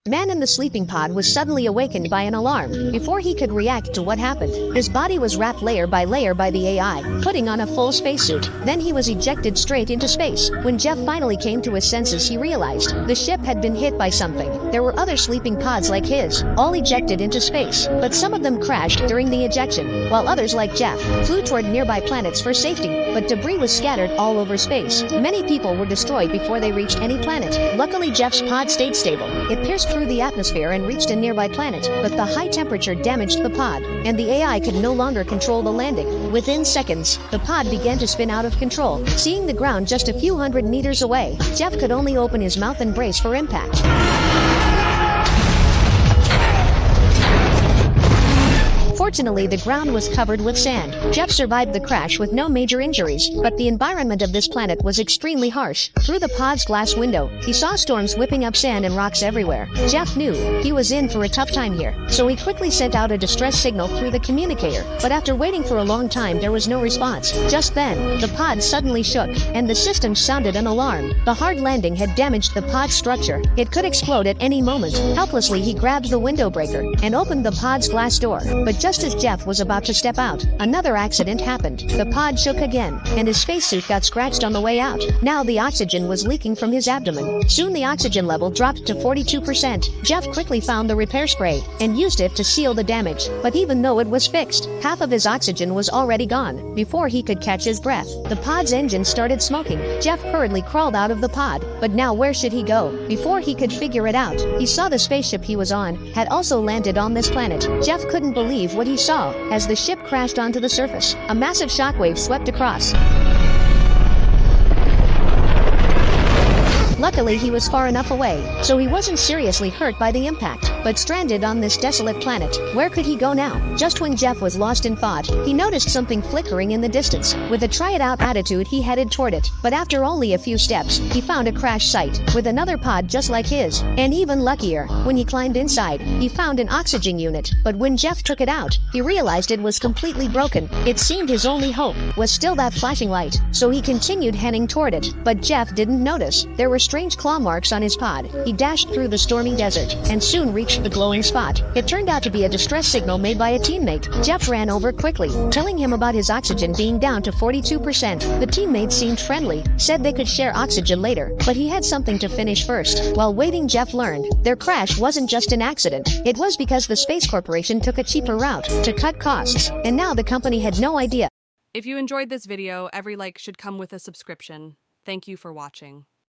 Man in the sleeping pod was suddenly awakened by an alarm. Before he could react to what happened, his body was wrapped layer by the AI, putting on a full spacesuit. Then he was ejected straight into space. When Jeff finally came to his senses, he realized the ship had been hit by something. There were other sleeping pods like his, all ejected into space, but some of them crashed during the ejection, while others like Jeff flew toward nearby planets for safety, but debris was scattered all over space. Many people were destroyed before they reached any planet. Luckily, Jeff's pod stayed stable. It pierced through the atmosphere and reached a nearby planet, but the high temperature damaged the pod, and the AI could no longer control the landing. Within seconds, the pod began to spin out of control. Seeing the ground just a few hundred meters away, Jeff could only open his mouth and brace for impact. Fortunately, the ground was covered with sand. Jeff survived the crash with no major injuries, but the environment of this planet was extremely harsh. Through the pod's glass window, he saw storms whipping up sand and rocks everywhere. Jeff knew he was in for a tough time here, so he quickly sent out a distress signal through the communicator. But after waiting for a long time, there was no response. Just then, the pod suddenly shook, and the system sounded an alarm. The hard landing had damaged the pod's structure. It could explode at any moment. Helplessly, he grabbed the window breaker and opened the pod's glass door. But just as Jeff was about to step out, another accident happened. The pod shook again, and his spacesuit got scratched on the way out. Now the oxygen was leaking from his abdomen. Soon the oxygen level dropped to 42%. Jeff quickly found the repair spray and used it to seal the damage. But even though it was fixed, half of his oxygen was already gone. Before he could catch his breath, the pod's engine started smoking. Jeff hurriedly crawled out of the pod, but now where should he go? Before he could figure it out, he saw the spaceship he was on had also landed on this planet. Jeff couldn't believe what he saw as the ship crashed onto the surface. A massive shockwave swept across. Luckily, he was far enough away, so he wasn't seriously hurt by the impact, but stranded on this desolate planet. Where could he go now? Just when Jeff was lost in thought, he noticed something flickering in the distance. With a try-it-out attitude, he headed toward it, but after only a few steps, he found a crash site, with another pod just like his. And even luckier, when he climbed inside, he found an oxygen unit, but when Jeff took it out, he realized it was completely broken. It seemed his only hope was still that flashing light, so he continued heading toward it, but Jeff didn't notice. There were strange claw marks on his pod. He dashed through the stormy desert and soon reached the glowing spot. It turned out to be a distress signal made by a teammate. Jeff ran over quickly, telling him about his oxygen being down to 42%. The teammate seemed friendly, said they could share oxygen later, but he had something to finish first. While waiting, Jeff learned their crash wasn't just an accident. It was because the Space Corporation took a cheaper route to cut costs, and now the company had no idea. If you enjoyed this video, every like should come with a subscription. Thank you for watching.